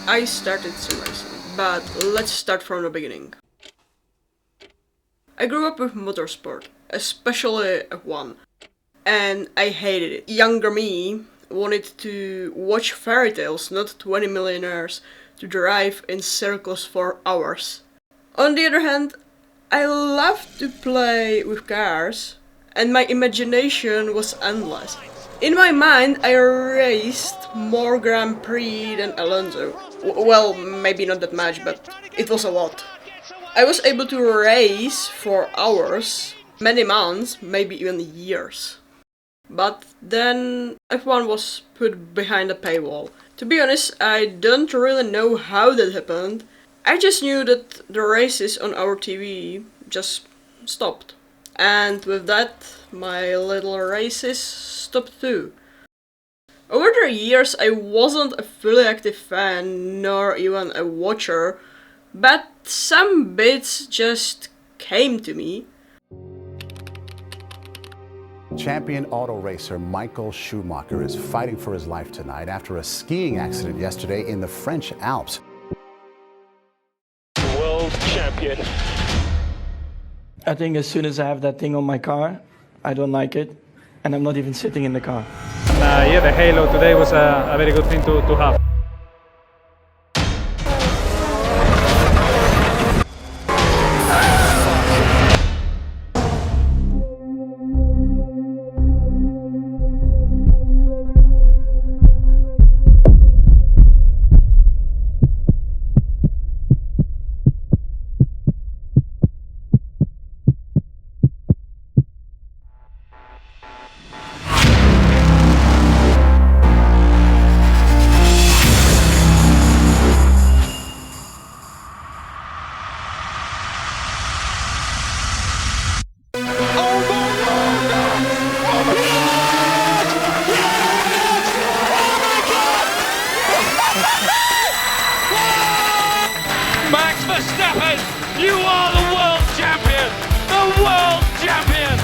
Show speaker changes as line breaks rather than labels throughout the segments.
I started sim racing, but let's start from the beginning. I grew up with motorsport, especially F1, and I hated it. Younger me wanted to watch fairy tales, not 20 millionaires, to drive in circles for hours. On the other hand, I loved to play with cars, and my imagination was endless. In my mind, I raced more Grand Prix than Alonso. Well, maybe not that much, but it was a lot. I was able to race for hours, many months, maybe even years. But then F1 was put behind a paywall. To be honest, I don't really know how that happened. I just knew that the races on our TV just stopped. And with that, my little races stopped too. Over the years, I wasn't a fully active fan, nor even a watcher, but some bits just came to me.
Champion auto racer Michael Schumacher is fighting for his life tonight after a skiing accident yesterday in the French Alps.
World champion.
I think as soon as I have that thing on my car, I don't like it, and I'm not even sitting in the car.
Yeah, the halo today was a very good thing to have.
Max Verstappen, you are the world champion! The world champion!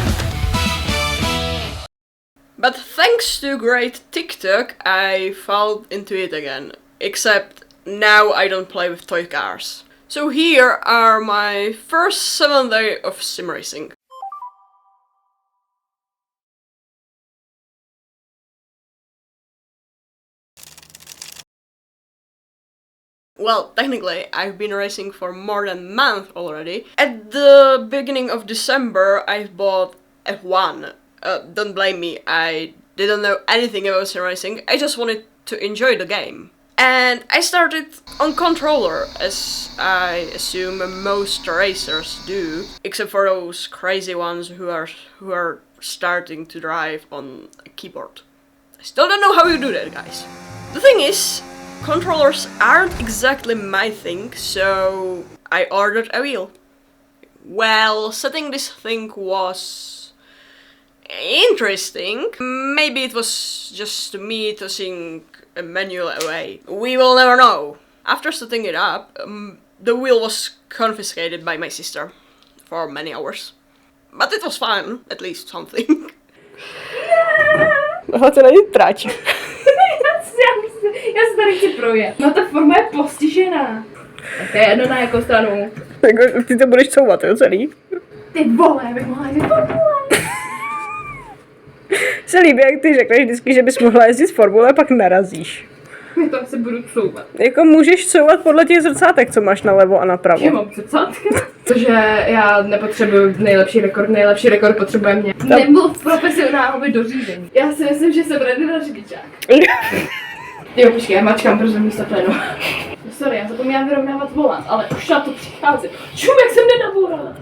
But thanks to great TikTok, I fell into it again. Except now I don't play with toy cars. So here are my first 7 days of sim racing. Well, technically, I've been racing for more than a month already. At the beginning of December, I bought F1. Don't blame me, I didn't know anything about sim racing, I just wanted to enjoy the game. And I started on controller, as I assume most racers do, except for those crazy ones who are starting to drive on a keyboard. I still don't know how you do that, guys. The thing is, controllers aren't exactly my thing, so I ordered a wheel. Well, setting this thing was interesting. Maybe it was just me tossing a manual away. We will never know. After setting it up, the wheel was confiscated by my sister for many hours. But it was fun, at least something.
No to není trať. Já se tady chci projet. No ta forma je postižená. To je jedno na jakou stranu.
Jako, ty to budeš couvat, jo, celý?
Ty vole, bych mohla jezdit formule.
Se líbí, jak ty řekneš vždycky, že bys mohla jezdit formule a pak narazíš.
My to asi budu couvat.
Jako můžeš couvat podle těch zrcátek, co máš nalevo a napravo.
Já mám zrcátka. Protože já nepotřebuju nejlepší rekord potřebuje mě. Nebyl profesionálně dořízení. Já si myslím, že jsem ready na řidičák. Jo, počkej, já mačkám brzo místo plynu. Sorry, já zapomínám vyrovnávat volant, ale už na to přicházím. Čum, jak jsem nenabourala.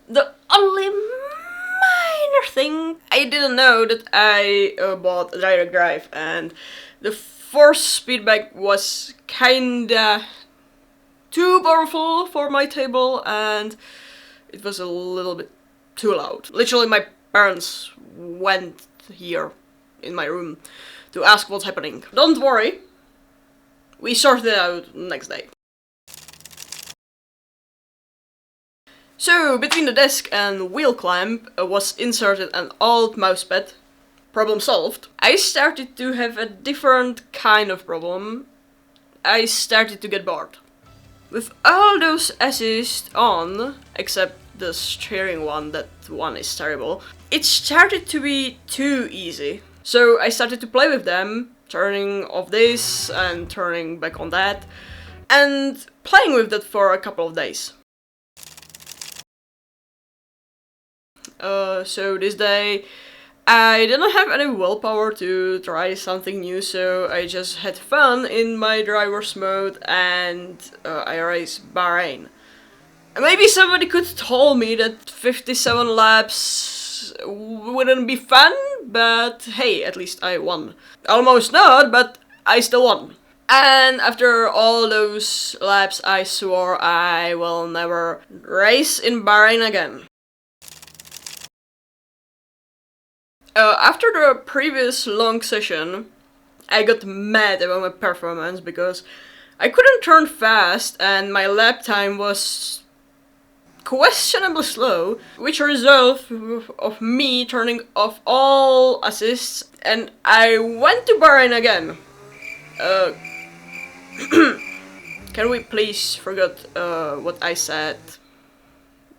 The only minor thing, I didn't know that I bought a direct drive, and the force feedback was kinda too powerful for my table, and it was a little bit too loud. Literally, my parents went here in my room to ask what's happening. Don't worry, we sorted it out next day. So, between the desk and wheel clamp was inserted an old mousepad. Problem solved. I started to have a different kind of problem. I started to get bored. With all those assists on, except the steering one, that one is terrible, it started to be too easy. So I started to play with them, turning off this and turning back on that, and playing with that for a couple of days. So this day, I didn't have any willpower to try something new, so I just had fun in my driver's mode and I raced Bahrain. Maybe somebody could tell me that 57 laps wouldn't be fun, but hey, at least I won. Almost not, but I still won. And after all those laps, I swore I will never race in Bahrain again. After the previous long session, I got mad about my performance because I couldn't turn fast and my lap time was questionably slow, which resulted of me turning off all assists, and I went to Bahrain again. Can we please forget what I said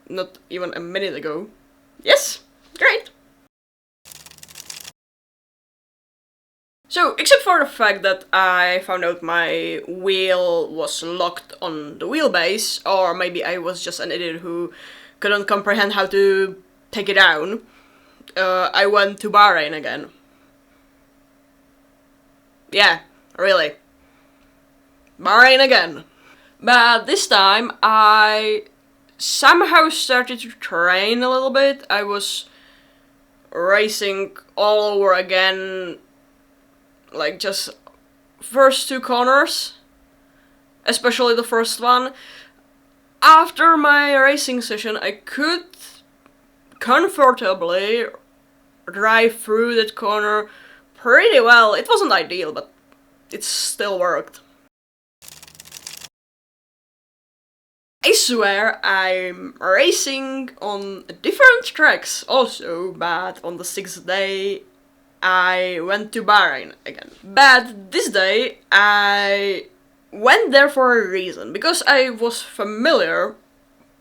not even a minute ago? Yes? Great! So, except for the fact that I found out my wheel was locked on the wheelbase, or maybe I was just an idiot who couldn't comprehend how to take it down, I went to Bahrain again. Yeah, really. Bahrain again. But this time I somehow started to train a little bit. I was racing all over again, like just first two corners, especially the first one. After my racing session, I could comfortably drive through that corner pretty well. It wasn't ideal, but it still worked. I swear I'm racing on different tracks also, but on the 6th day I went to Bahrain again. But this day I went there for a reason, because I was familiar,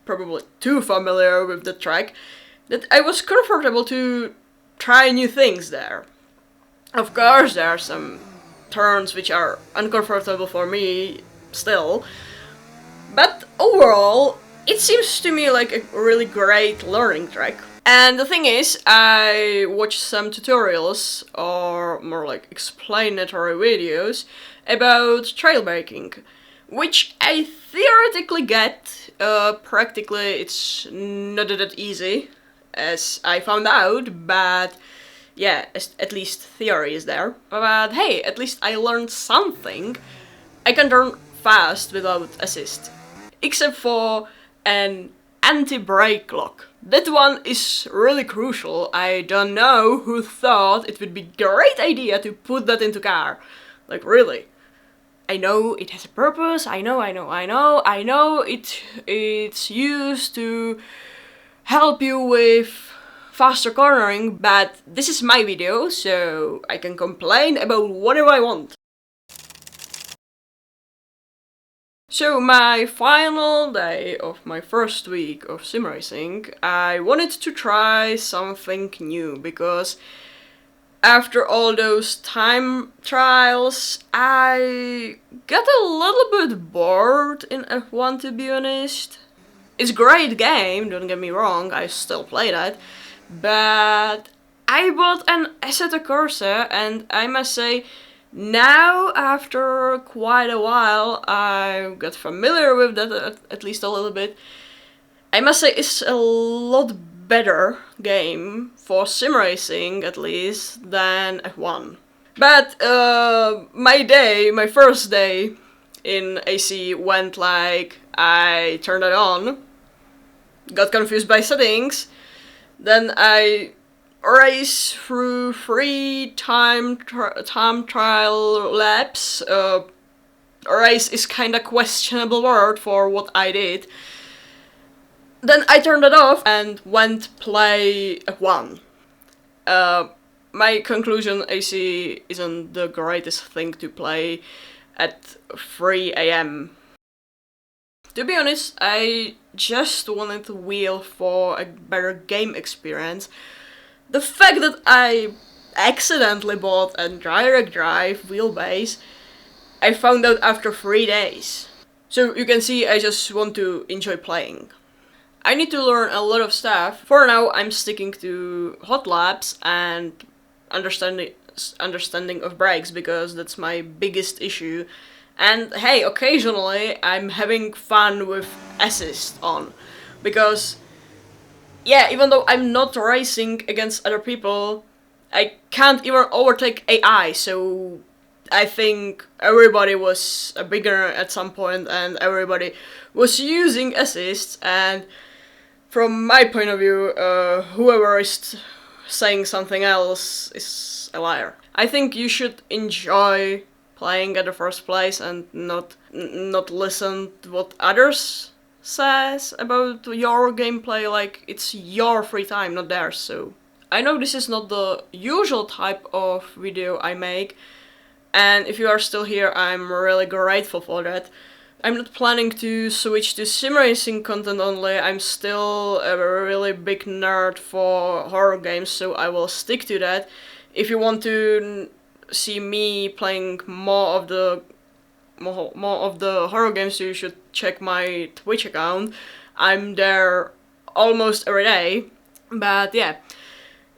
probably too familiar with the track, that I was comfortable to try new things there. Of course there are some turns which are uncomfortable for me still, but overall it seems to me like a really great learning track. And the thing is, I watched some tutorials, or more like explanatory videos, about trail braking, which I theoretically get. Practically it's not that easy, as I found out, but yeah, at least theory is there. But hey, at least I learned something. I can turn fast without assist, except for an anti-brake lock. That one is really crucial. I don't know who thought it would be a great idea to put that into car. Like, really. I know it has a purpose, I know it's used to help you with faster cornering, but this is my video, so I can complain about whatever I want. So my final day of my first week of sim racing, I wanted to try something new, because after all those time trials, I got a little bit bored in F1, to be honest. It's a great game, don't get me wrong, I still play that, but I bought an Assetto Corsa, and I must say, now, after quite a while, I got familiar with that at least a little bit. I must say it's a lot better game for sim racing, at least, than F1. But my first day in AC went like I turned it on, got confused by settings, then I race through 3 time trial laps. Race is kinda questionable word for what I did.
Then I turned it off and went play F1. My conclusion, AC isn't the greatest thing to play at 3 AM. To be honest, I just wanted to wheel for a better game experience. The fact that I accidentally bought a direct drive wheelbase, I found out after 3 days. So you can see I just want to enjoy playing. I need to learn a lot of stuff. For now, I'm sticking to hot laps and understanding of brakes because that's my biggest issue. And hey, occasionally I'm having fun with assist on, because yeah, even though I'm not racing against other people, I can't even overtake AI, so I think everybody was a beginner at some point and everybody was using assists, and from my point of view, whoever is saying something else is a liar. I think you should enjoy playing at the first place and not listen to what others says about your gameplay, like it's your free time, not theirs. So I know this is not the usual type of video I make, and if you are still here, I'm really grateful for that. I'm not planning to switch to sim racing content only. I'm still a really big nerd for horror games, so I will stick to that. If you want to see me playing more of the horror games, you should check my Twitch account. I'm there almost every day. But yeah,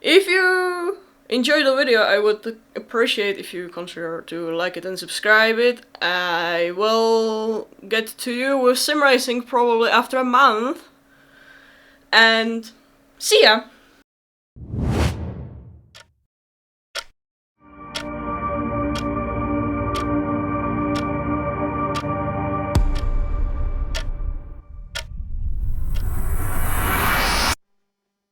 if you enjoyed the video, I would appreciate if you consider to like it and subscribe it. I will get to you with sim racing probably after a month. And see ya!